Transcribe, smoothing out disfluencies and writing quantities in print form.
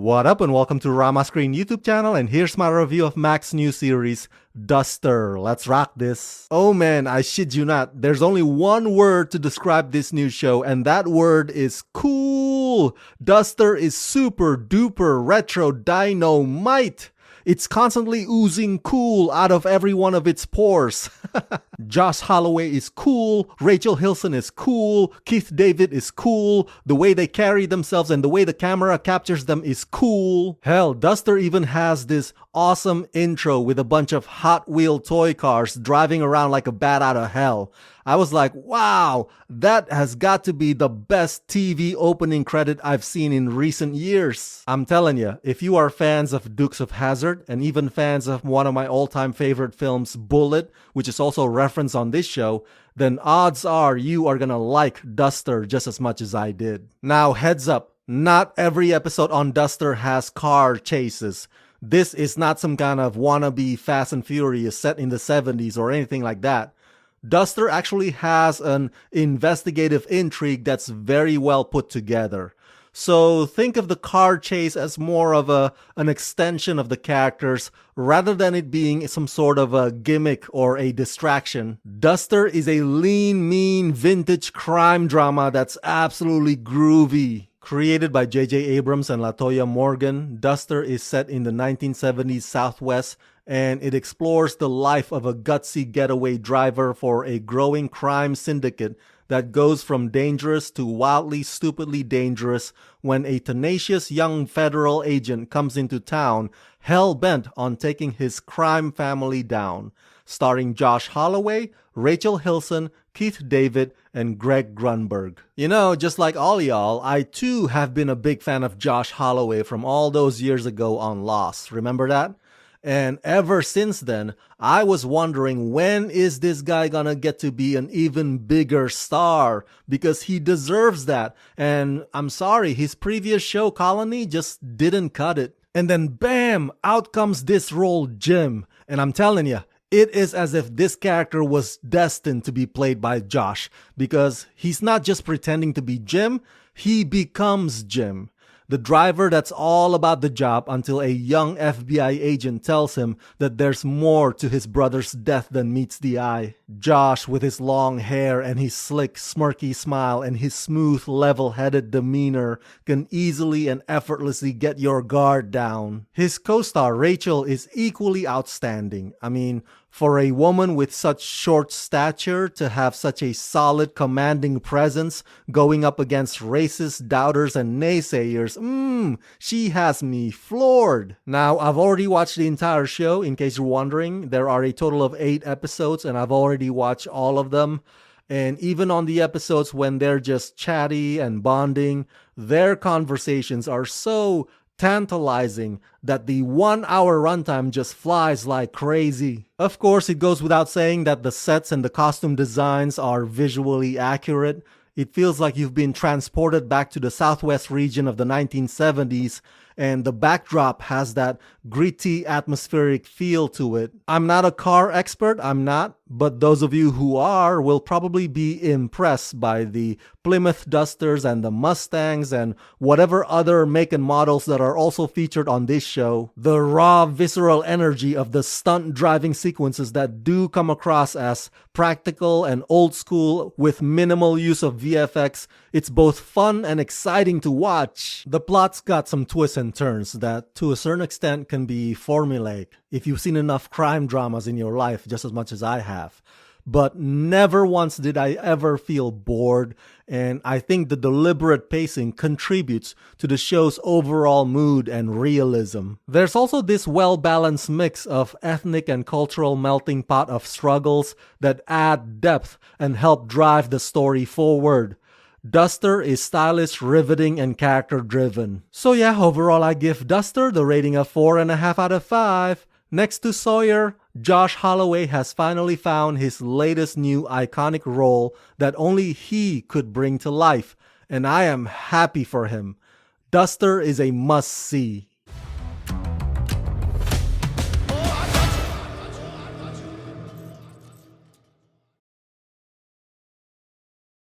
What up and welcome to Rama Screen YouTube channel, and here's my review of Mac's new series, Duster. Let's rock this. Oh man, I shit you not, there's only one word to describe this new show, and that word is cool. Duster is super duper retro dynamite. It's constantly oozing cool out of every one of its pores. Josh Holloway is cool, Rachel Hilson is cool, Keith David is cool, the way they carry themselves and the way the camera captures them is cool. Hell, Duster even has this awesome intro with a bunch of Hot Wheel toy cars driving around like a bat out of hell. I was like, wow, that has got to be the best TV opening credit I've seen in recent years. I'm telling you, if you are fans of Dukes of Hazzard and even fans of one of my all-time favorite films, Bullet, which is also referenced on this show, then odds are you are gonna like Duster just as much as I did. Now, heads up, not every episode on Duster has car chases. This is not some kind of wannabe Fast and Furious set in the 70s or anything like that. Duster actually has an investigative intrigue that's very well put together. So think of the car chase as more of an extension of the characters rather than it being some sort of a gimmick or a distraction. Duster is a lean, mean, vintage crime drama that's absolutely groovy. Created by J.J. Abrams and LaToya Morgan, Duster is set in the 1970s Southwest, and it explores the life of a gutsy getaway driver for a growing crime syndicate that goes from dangerous to wildly, stupidly dangerous when a tenacious young federal agent comes into town, hell-bent on taking his crime family down. Starring Josh Holloway, Rachel Hilson, Keith David, and Greg Grunberg. You know, just like all y'all, I too have been a big fan of Josh Holloway from all those years ago on Lost. Remember that? And ever since then, I was wondering, when is this guy gonna get to be an even bigger star? Because he deserves that. And I'm sorry, his previous show, Colony, just didn't cut it. And then bam, out comes this role, Jim. And I'm telling you, it is as if this character was destined to be played by Josh. Because he's not just pretending to be Jim, he becomes Jim. The driver that's all about the job until a young FBI agent tells him that there's more to his brother's death than meets the eye. Josh, with his long hair and his slick, smirky smile and his smooth, level-headed demeanor, can easily and effortlessly get your guard down. His co-star Rachel is equally outstanding. I mean, for a woman with such short stature to have such a solid, commanding presence going up against racist doubters and naysayers, she has me floored. Now, I've already watched the entire show. In case you're wondering, there are a total of 8 episodes and I've already watched all of them. And even on the episodes when they're just chatty and bonding, their conversations are so tantalizing that the 1 hour runtime just flies like crazy. Of course, it goes without saying that the sets and the costume designs are visually accurate. It feels like you've been transported back to the Southwest region of the 1970s, and the backdrop has that gritty atmospheric feel to it. I'm not a car expert, but those of you who are will probably be impressed by the Plymouth Dusters and the Mustangs and whatever other make and models that are also featured on this show. The raw, visceral energy of the stunt driving sequences that do come across as practical and old school with minimal use of VFX. It's both fun and exciting to watch. The plot's got some twists and turns that to a certain extent can be formulaic if you've seen enough crime dramas in your life, just as much as I have. But never once did I ever feel bored, and I think the deliberate pacing contributes to the show's overall mood and realism. There's also this well-balanced mix of ethnic and cultural melting pot of struggles that add depth and help drive the story forward. Duster is stylish, riveting, and character-driven. So yeah, overall I give Duster the rating of 4.5 out of 5. Next to Sawyer, Josh Holloway has finally found his latest new iconic role that only he could bring to life, and I am happy for him. Duster is a must-see.